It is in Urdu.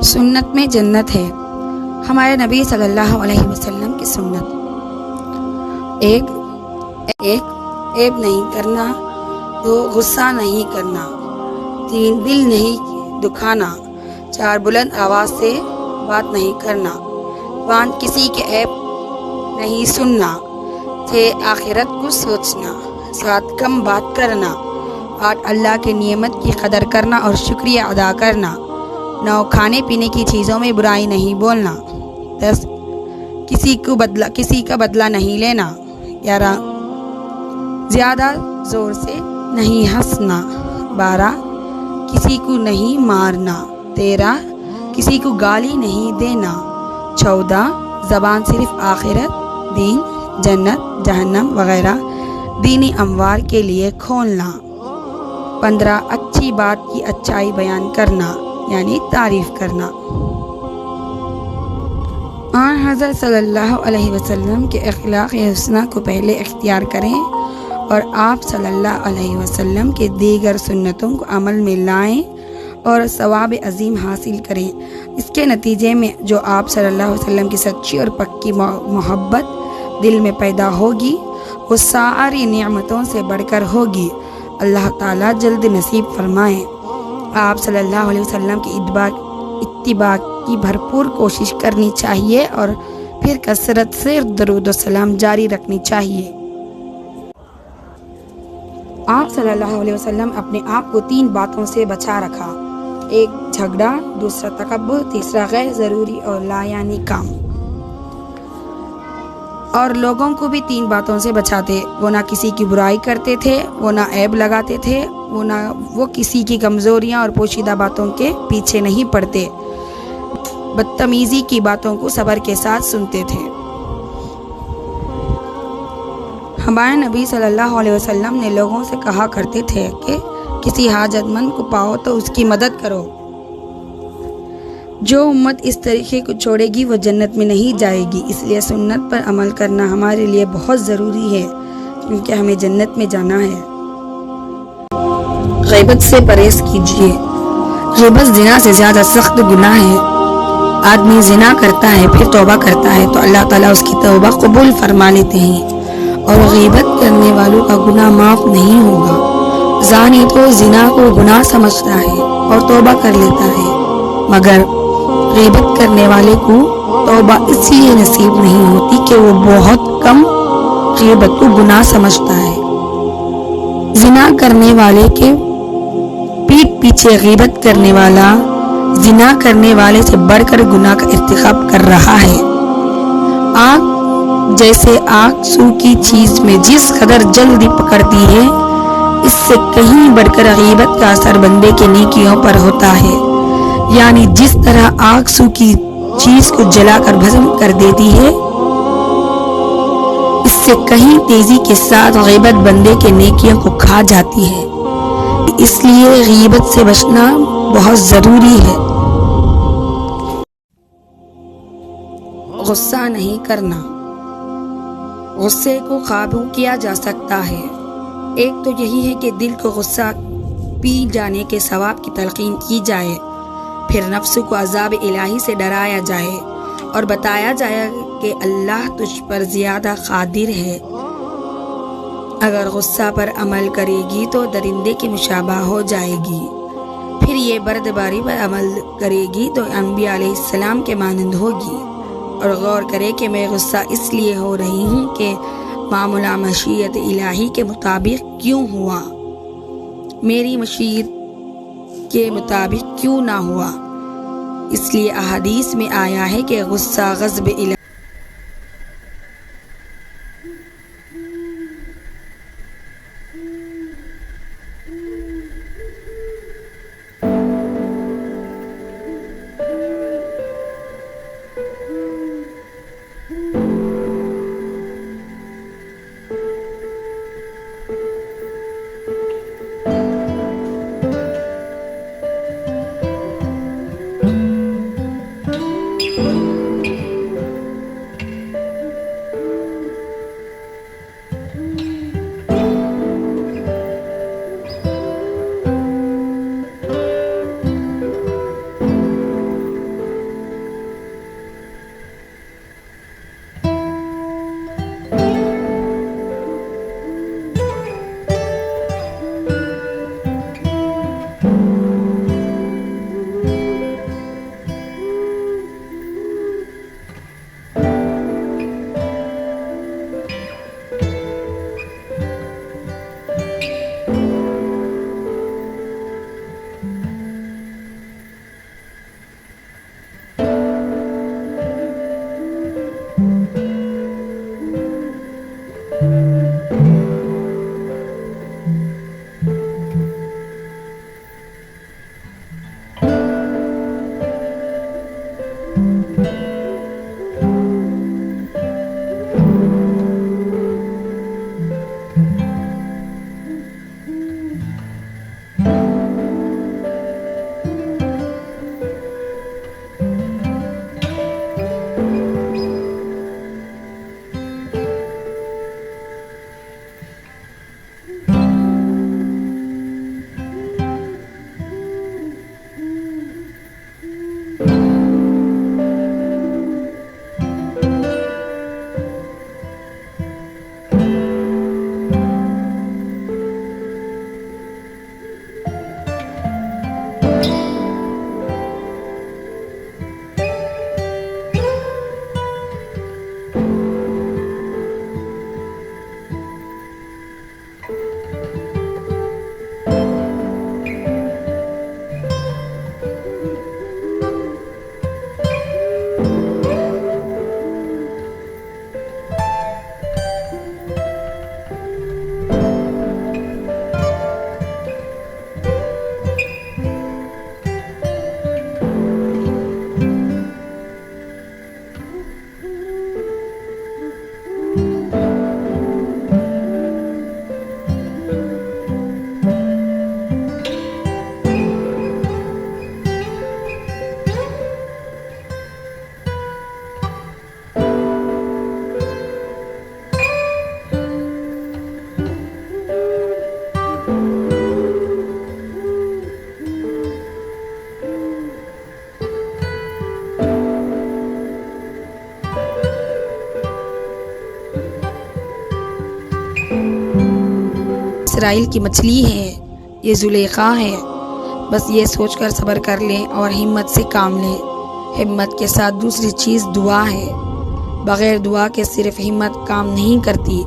سنت میں جنت ہے۔ ہمارے نبی صلی اللہ علیہ وسلم کی سنت: ایک عیب نہیں کرنا، 2 غصہ نہیں کرنا، 3 دل نہیں دکھانا، 4 بلند آواز سے بات نہیں کرنا، 5 کسی کے عیب نہیں سننا، 6 آخرت کو سوچنا، 7 کم بات کرنا، 8 اللہ کے نعمت کی قدر کرنا اور شکریہ ادا کرنا، 9 کھانے پینے کی چیزوں میں برائی نہیں بولنا، 10 کسی کا بدلہ نہیں لینا، 11 زیادہ زور سے نہیں ہنسنا، 12 کسی کو نہیں مارنا، 13 کسی کو گالی نہیں دینا، 14 زبان صرف آخرت، دین، جنت، جہنم وغیرہ دینی امور کے لیے کھولنا، 15 اچھی بات کی اچھائی بیان کرنا یعنی تعریف کرنا۔ آن حضرت صلی اللہ علیہ وسلم کے اخلاق حسنہ کو پہلے اختیار کریں اور آپ صلی اللہ علیہ وسلم کے دیگر سنتوں کو عمل میں لائیں اور ثواب عظیم حاصل کریں۔ اس کے نتیجے میں جو آپ صلی اللہ علیہ وسلم کی سچی اور پکی محبت دل میں پیدا ہوگی وہ ساری نعمتوں سے بڑھ کر ہوگی۔ اللہ تعالیٰ جلد نصیب فرمائیں۔ آپ صلی اللہ علیہ وسلم کی اتباع کی بھرپور کوشش کرنی چاہیے اور پھر کثرت سے درود و سلام جاری رکھنی چاہیے۔ آپ صلی اللہ علیہ وسلم اپنے آپ کو 3 باتوں سے بچا رکھا: 1 جھگڑا، 2 تکبر، 3 غیر ضروری اور لا یعنی کام۔ اور لوگوں کو بھی 3 باتوں سے بچاتے: وہ نہ کسی کی برائی کرتے تھے، وہ نہ عیب لگاتے تھے، وہ کسی کی کمزوریاں اور پوشیدہ باتوں کے پیچھے نہیں پڑتے، بدتمیزی کی باتوں کو صبر کے ساتھ سنتے تھے۔ ہمارے نبی صلی اللہ علیہ وسلم نے لوگوں سے کہا کرتے تھے کہ کسی حاجت مند کو پاؤ تو اس کی مدد کرو۔ جو امت اس طریقے کو چھوڑے گی وہ جنت میں نہیں جائے گی۔ اس لیے سنت پر عمل کرنا ہمارے لیے بہت ضروری ہے کیونکہ ہمیں جنت میں جانا ہے۔ غیبت سے پرہیز کیجیے۔ غیبت زنا سے زیادہ سخت گناہ ہے۔ آدمی زنا کرتا ہے پھر توبہ کرتا ہے تو اللہ تعالیٰ اس کی توبہ قبول فرما لیتے ہیں اور غیبت کرنے والوں کا گناہ معاف نہیں ہوگا۔ زانی تو زنا کو گناہ سمجھتا ہے اور توبہ کر لیتا ہے، مگر غیبت کرنے والے کو توبہ اس لیے نصیب نہیں ہوتی کہ وہ بہت کم غیبت کو گناہ سمجھتا ہے۔ زنا کرنے والے کے پیٹ پیچھے غیبت کرنے والا زنا کرنے والے سے بڑھ کر گناہ کا ارتکاب کر رہا ہے۔ آگ جیسے آگ سو کی چیز میں جس قدر جلدی پکڑتی ہے، اس سے کہیں بڑھ کر غیبت کا اثر بندے کے نیکیوں پر ہوتا ہے۔ یعنی جس طرح آگ سو کی چیز کو جلا کر بھسم کر دیتی ہے، اس سے کہیں تیزی کے ساتھ غیبت بندے کے نیکیوں کو کھا جاتی ہے۔ اس لیے غیبت سے بچنا بہت ضروری ہے۔ غصہ نہیں کرنا۔ غصے کو قابو کیا جا سکتا ہے۔ ایک تو یہی ہے کہ دل کو غصہ پی جانے کے ثواب کی تلقین کی جائے، پھر نفس کو عذاب الہی سے ڈرایا جائے اور بتایا جائے کہ اللہ تجھ پر زیادہ قادر ہے۔ اگر غصہ پر عمل کرے گی تو درندے کی مشابہ ہو جائے گی، پھر یہ بردباری پر عمل کرے گی تو انبیاء علیہ السلام کے مانند ہوگی، اور غور کرے کہ میں غصہ اس لیے ہو رہی ہوں کہ معاملہ مشیت الہی کے مطابق کیوں ہوا، میری مشیت کے مطابق کیوں نہ ہوا۔ اس لیے احادیث میں آیا ہے کہ غصہ غضب الہی اسرائیل کی مچھلی ہے، یہ زلیخا ہے۔ بس یہ سوچ کر صبر کر لیں اور ہمت سے کام لیں۔ ہمت کے ساتھ دوسری چیز دعا ہے۔ بغیر دعا کے صرف ہمت کام نہیں کرتی۔